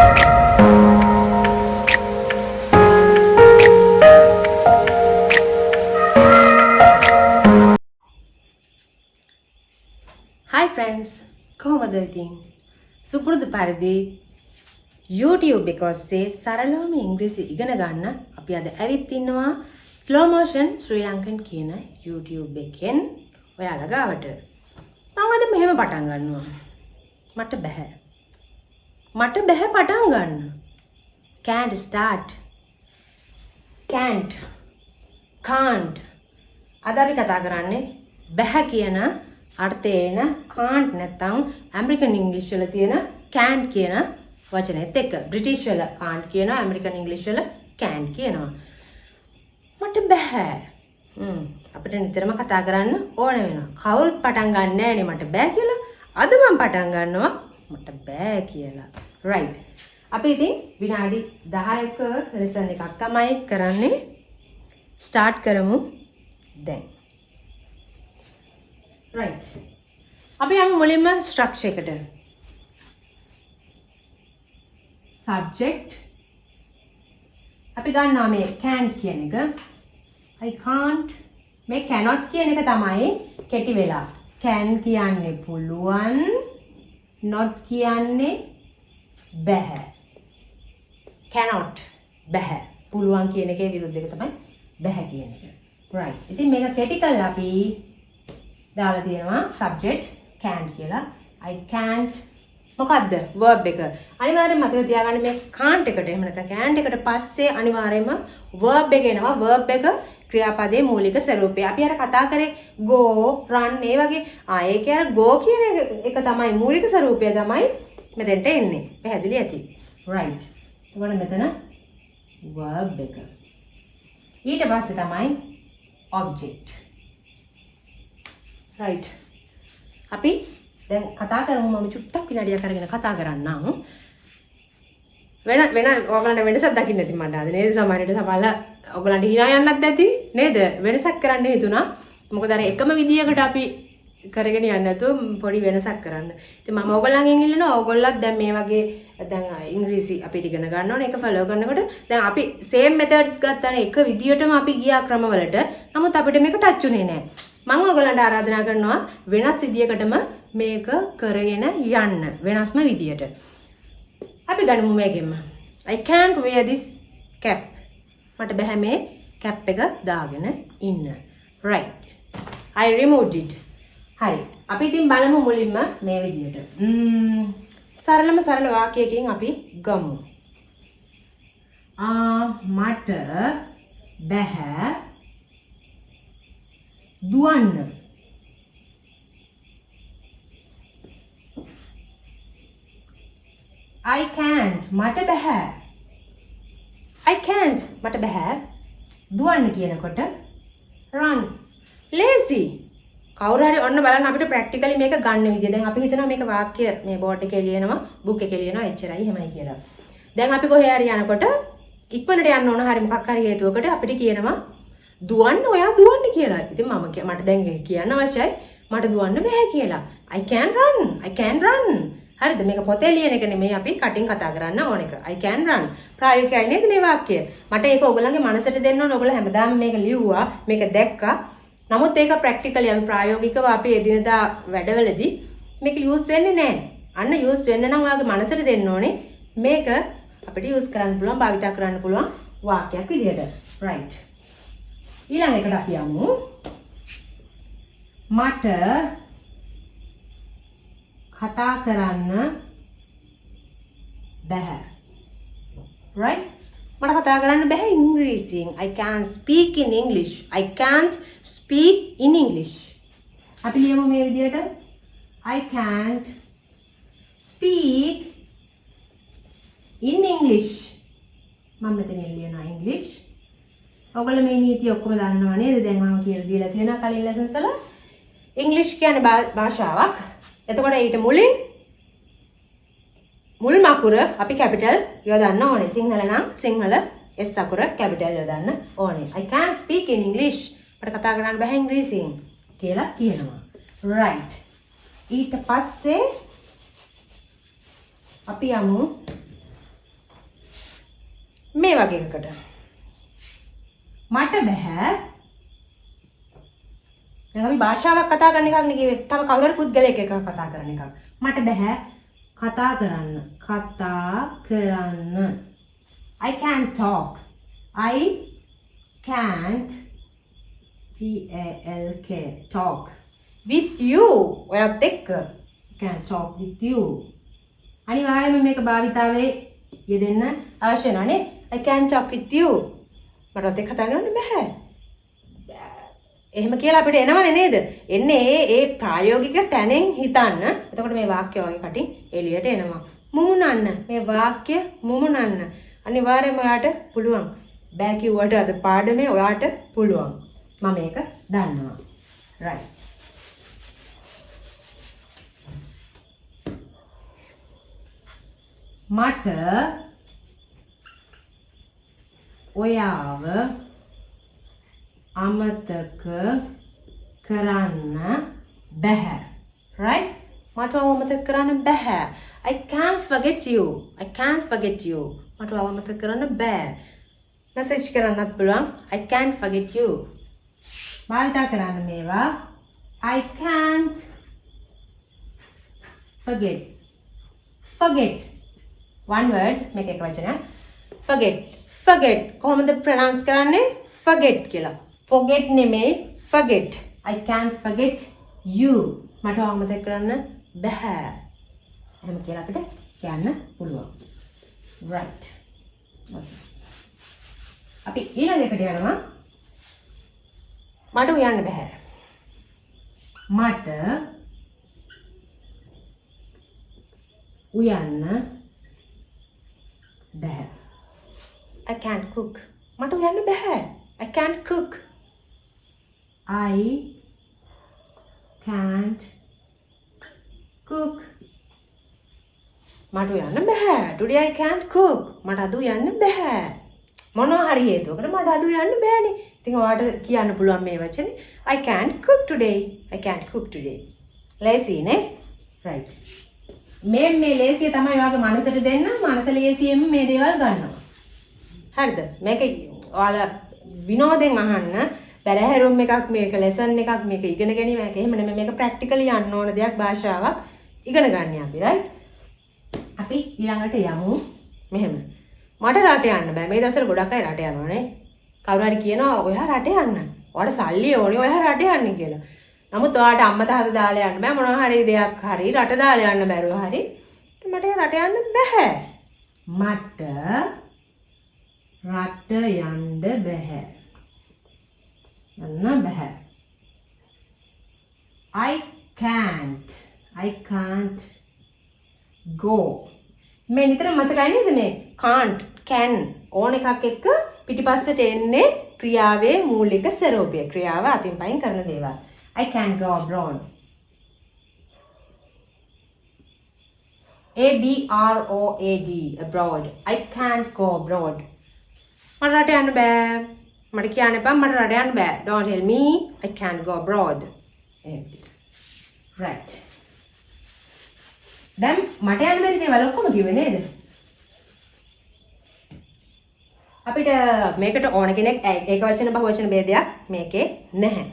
Hi friends, කොහොමද ඉතින්? සුපුරුදු පරිදි YouTube එක ඔස්සේ සරලවම ඉංග්‍රීසි ඉගෙන ගන්න අපි අද ඇවිත් ඉන්නවා Slow Motion Sri Lankan කියන YouTube එකෙන් ඔයාලා ගාවට. මම අද මෙහෙම පටන් ගන්නවා. මට බෑ පටන් ගන්න. Can't start. Can't. අද අපි කතා කරන්නේ බෑ කියන අර්ථයේන can't නැත්නම් ඇමරිකන් ඉංග්‍රීසි වල තියෙන can't කියන වචනයත් එක්ක. බ්‍රිටිෂ් වල can't කියනවා, ඇමරිකන් ඉංග්‍රීසි වල can't කියනවා. මට බෑ. අපිට නිතරම කතා කරන්න ඕන වෙනවා. කවුරුත් පටන් ගන්න නෑනේ මට බෑ කියලා. අද මම පටන් ගන්නවා මට බෑ කියලා. right. අපි ඉතින් විනාඩි 10ක ලෙසන් එකක් තමයි කරන්නේ. start කරමු දැන්. right. අපි යමු මුලින්ම structure එකට. subject අපි ගන්නවා මේ can't කියන එක. I can't මේ cannot කියන එක තමයි කෙටි වෙලා. can කියන්නේ පුළුවන්, not කියන්නේ බැහැ. cannot බැහැ. පුළුවන් කියන එකේ විරුද්ධ එක තමයි බැහැ කියන එක. right. ඉතින් මේක කෙටි කරලා අපි දාලා තියෙනවා subject can't කියලා. I can't මොකද්ද verb එක. අනිවාර්යෙන්ම මතක තියාගන්න මේ can't එකට එහෙම නැත්නම් can't එකට පස්සේ අනිවාර්යෙන්ම verb එක එනවා. verb එක ක්‍රියාපදයේ මූලික ස්වරූපය. අපි අර කතා කරේ go, run ඒ වගේ. ඒකේ අර go කියන එක තමයි මූලික ස්වරූපය තමයි මෙතෙන්ට එන්නේ. පැහැදිලි ඇති. right. එතකොට මෙතන verb එක. ඊට පස්සේ තමයි object. right. අපි දැන් කතා කරමු. මම චුට්ටක් විනාඩියක් අරගෙන කතා කරන්නම්. වෙන ඔයගලන්ට වෙනසක් දකින්න ඇති මට අද නේද? සමහරවිට සමහරවල් ඔයගලන්ට hina යන්නත් ඇති නේද? වෙනසක් කරන්න හිතුණා. මොකද අර එකම විදියකට අපි කරගෙන යන්නේ නැතුව පොඩි වෙනසක් කරන්න. ඉතින් මම ඔයගලන්ගෙන් ඉල්ලනවා ඔයගොල්ලොත් දැන් මේ වගේ දැන් ඉංග්‍රීසි අපිට ඉගෙන ගන්න ඕනේ. ඒක ෆලෝ කරනකොට දැන් අපි same methods ගත්තානේ එක විදියටම අපි ගියා ක්‍රමවලට. නමුත් අපිට මේක ටච් උනේ නැහැ. මම ඔයගලන්ට ආරාධනා කරනවා වෙනස් විදියකටම මේක කරගෙන යන්න. වෙනස්ම විදියට. අපි ගනිමු මේකෙම. I can't wear this cap. මට බෑ මේ cap එක දාගෙන ඉන්න. right. I removed it. හරි. අපි ඉතින් බලමු මුලින්ම මේ විදියට. සරල වාක්‍යයකින් අපි ගමු. මට බෑ දුවන්න. I can't මට බෑ. I can't මට බෑ දුවන්න කියනකොට run. lazy. කවුරු හරි ඔන්න බලන්න අපිට ප්‍රැක්ටිකලි මේක ගන්න විදිය. දැන් අපි හිතනවා මේක වාක්‍ය මේ බෝඩ් එකේ ලියනවා, බුක් එකේ ලියනවා එච්චරයි එහෙමයි කියලා. දැන් අපි කොහේ හරි යනකොට ඉක්මනට යන්න ඕන හරි මොකක් හරි හේතුවකට අපිට කියනවා දුවන්න, ඔයා දුවන්න කියලා. ඉතින් මට දැන් කියන්න අවශ්‍යයි මට දුවන්න බෑ කියලා. I can run. හරිද? මේක පොතේ ලියන එක නෙමෙයි අපි කටින් කතා කරන්න ඕන එක. I can run. ප්‍රායෝගිකයි නේද මේ වාක්‍යය? මට ඒක ඔයගොල්ලන්ගේ මනසට දෙන්න ඕන. ඔයගොල්ලෝ හැමදාම මේක ලිව්වා, මේක දැක්කා. නමුත් ඒක ප්‍රැක්ටිකලි අපි ප්‍රායෝගිකව අපි එදිනදා වැඩවලදී මේක යූස් වෙන්නේ නැහැ. අන්න යූස් වෙන්න නම් ඔයාගේ මනසට දෙන්න ඕනේ. මේක අපිට යූස් කරන්න පුළුවන්, භාවිතා කරන්න පුළුවන් වාක්‍යයක් විදිහට. right. ඊළඟ එකට අපි යමු. මට කතා කරන්න බෑ. right. මට කතා කරන්න බෑ ඉංග්‍රීසියෙන්. I can't speak in English. I can't speak in English. අපි ලියමු මේ විදිහට. I can't speak in English. මම මෙතන ලියනවා English. ඔයගොල්ලෝ මේ නීතිය ඔක්කොම දන්නවා නේද? දැන් මම කියලා දීලා තියෙනවා කලින් ලෙසන්ස් වල. English කියන්නේ භාෂාවක්. එතකොට ඊට මුලින් මුල් අකුර අපි කැපිටල් යොදන්න ඕනේ. සිංහල නම් සිංහල S අකුර කැපිටල් යොදන්න ඕනේ. I can't speak in English. මට කතා කරන්න බෑ ඉංග්‍රීසියෙන් කියලා කියනවා. right. ඊට පස්සේ අපි යමු මේ වගේ එකකට. මට බෑ. දැන් අපි භාෂාවක් කතා කරන එකක් නේ කිව්වේ. තව කවුරු හරි පුද්ගලයෙක් එක්ක කතා කරන එකක්. මට බෑ කතා කරන්න. කතා කරන්න. I can't talk. I can't T-A-L-K talk with you. ඔයත් එක්ක. I can't talk with you. අනිවාර්යයෙන්ම මේක භාවිතාවේ යෙදෙන්න අවශ්‍ය වෙනවානේ. I can't talk with you. මට ඔතේ කතා කරන්න බෑ. එහෙම කියලා අපිට එනවනේ නේද? එන්නේ ඒ ප්‍රායෝගික තැනෙන් හිතන්න. එතකොට මේ වාක්‍ය වගේ කටින් එළියට එනවා. මුමුණන්න. මේ වාක්‍ය මුමුණන්න. අනිවාර්යයෙන්ම ඔයාට පුළුවන්. බෑ කිව්වට අද පාඩමේ ඔයාට පුළුවන්. මම මේක දන්නවා. right. මට ඔයාව අමතක කරන්න බැහැ. right? මට ඔයාව අමතක කරන්න බැහැ. I can't forget you. I can't forget you. මට ඔයාව අමතක කරන්න බෑ. message කරන්නත් පුළුවන්. I can't forget you. භාවිතා කරන්න මේවා. I can't forget. Forget. One word. මේක එක වචනයක්. Forget. Forget. කොහොමද pronounce කරන්නේ? Forget කියලා. Forget නෙමෙයි. Forget. I can't forget you. මට අමතක කරන්න බෑ. එහෙම කියලා අපිට කියන්න පුළුවන්. right. අපි ඊළඟ එකට යනවා. මට උයන්න බෑ. මට උයන්න බෑ. I can't cook. මට උයන්න බෑ. I can't cook. I can't cook. මට උයන්න බෑ. Today I can't cook. මට අද උයන්න බෑ. මොනවා හරි හේතුවකට මට අද උයන්න බෑනේ. ඉතින් ඔයාට කියන්න පුළුවන් මේ වචනේ. I can't cook today. I can't cook today. ලේසි නේ? right. මේ ලේසිය තමයි ඔයාගේ මනසට දෙන්න. මනස ලේසියෙම මේ දේවල් ගන්නවා. හරිද? මේක ඔයාලා විනෝදෙන් අහන්න. බැලහැරුම් එකක් මේක ලෙසන් එකක් මේක ඉගෙන ගැනීම එක එහෙම නෙමෙයි මේක ප්‍රැක්ටිකලි යන්න ඕන දෙයක් භාෂාවක් ඉගෙන ගන්න අපි right. අපි ඊළඟට යමු. මෙහෙම. මට රට යන්න බෑ. මේ දවස්වල ගොඩක් අය රට යනවානේ. කවුරු හරි කියනවා ඔයා රට යන්න. ඔයාට සල්ලි ඕනේ ඔයා රට යන්න කියලා. නමුත් ඔයාට අම්මා තාත්තා දාලා යන්න බෑ. මොනවා හරි දෙයක් හරි රට දාලා යන්න බැරුව හරි. මට රට යන්න බෑ. මට රට යන්න බෑ. යන්න බෑ. I can't go. මේ නිතර මතකයි නේද මේ can't can ඕන එකක් එක්ක පිටිපස්සට එන්නේ ක්‍රියාවේ මූලික ස්වරූපය. ක්‍රියාව අතින් පයින් කරන දේවල්. I can't go abroad. A-B-R-O-A-D abroad. I can't go abroad. මට රට යන්න බෑ. මට කියන්න එපා මට රට යන්න බෑ. Don't tell me I can't go abroad. right. දැන් මට යන්න බැරි දේවල් ඔක්කොම කිව්වේ නේද? අපිට මේකට ඕන කෙනෙක් ඒක වචන බහු වචන ભેදයක් මේකේ නැහැ.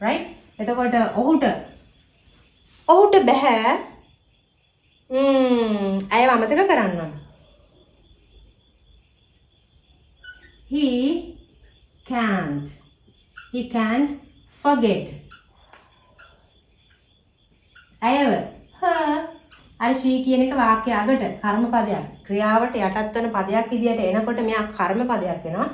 right? එතකොට ඔහුට බෑ අයව අමතක කරන්න. He can't forget. අයව අර ශී කියන එක වාක්‍ය අගට කර්ම පදයක් ක්‍රියාවට යටත් වෙන පදයක් විදියට එනකොට මෙයා කර්ම පදයක් වෙනවා.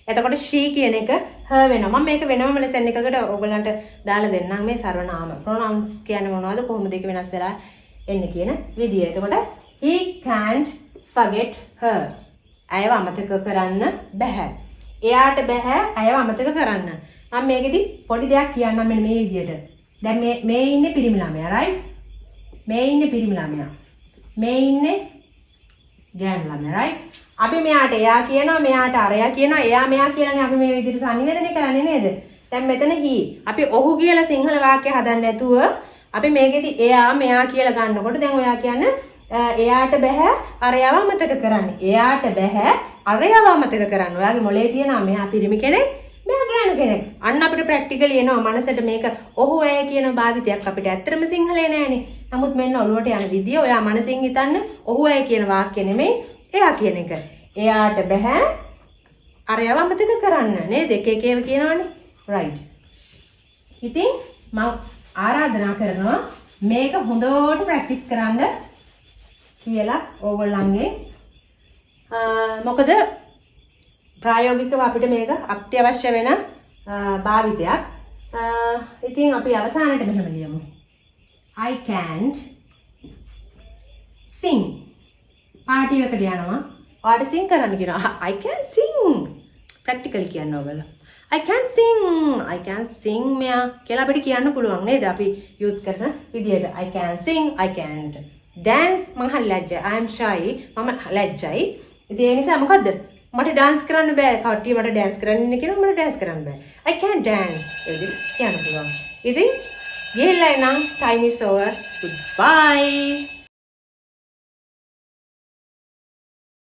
එතකොට ශී කියන එක හ වෙනවා. මම මේක වෙනම ලෙසන් එකකට ඔයගලන්ට දාලා දෙන්නම් මේ සර්වනාම. pronouns කියන්නේ මොනවද කොහොමද ඒක වෙනස් වෙලා එන්නේ කියන විදිය. එතකොට he can't forget her. අයව අමතක කරන්න බෑ. එයාට බෑ අයව අමතක කරන්න. මම මේකෙදි පොඩි දෙයක් කියන්නම් මෙන්න මේ විදියට. දැන් මේ ඉන්නේ පිරිමි ළමයා right? මේ ඉන්නේ පිරිමි ළමයා. මේ ඉන්නේ ගෑනු ළමයා right? අපි මෙයාට එයා කියනවා මෙයාට අරයා කියනවා එයා මෙයා කියලානේ අපි මේ විදිහට සංනිවේදනය කරන්නේ නේද? දැන් මෙතන he අපි ඔහු කියලා සිංහල වාක්‍ය හදන්න නැතුව අපි මේකෙදි එයා මෙයා කියලා ගන්නකොට දැන් ඔයා කියන්නේ එයාට බෑ අරයව අමතක කරන්න. එයාට බෑ අරයව අමතක කරන්න. ඔයාගේ මොලේ තියෙනවා මෙයා පිරිමි කෙනෙක්, මෙයා ගෑනු කෙනෙක්. අන්න අපිට ප්‍රැක්ටිකලි එනවා මනසට මේක ඔහු ඇය කියන භාවිතයක් අපිට ඇත්තටම සිංහලේ නෑනේ. නමුත් මෙන්න ඔළුවට යන විදිය ඔයා මනසින් හිතන්න ඔහු ඇය කියන වාක්‍ය නෙමෙයි එයා කියන එක. එයාට බෑ අරයව අමතක කරන්න නේද? එක එක ඒවා කියනවනේ. right. ඉතින් මම ආරාධනා කරනවා මේක හොඳට ප්‍රැක්ටිස් කරන්න කියලා ඕගොල්ලන්ගේ මොකද ප්‍රායෝගිකව අපිට මේක අත්‍යවශ්‍ය වෙන භාවිතයක්. ඉතින් අපි අවසානයේ මෙහෙම ලියමු. I can't sing. පාටි එකට යනවා. ඔයාලට sing කරන්න කියනවා. I can sing. ප්‍රැක්ටිකලි කියන්න ඕගොල්ලෝ. I can sing මෙයා කියලා අපිට කියන්න පුළුවන් නේද? අපි යූස් කරන විදියට I can sing, I can't dance. මම ලැජ්ජයි. I am shy. මම ලැජ්ජයි. ඉතින් ඒ නිසා මොකද්ද? මට dance කරන්න බෑ. කවටිය මට dance කරන්න ඉන්න කියනවා මට dance කරන්න බෑ. I can't dance. ඒක කියන්න පුළුවන්. ඉතින් ගිහිල්ලා එනම් time is over. Goodbye.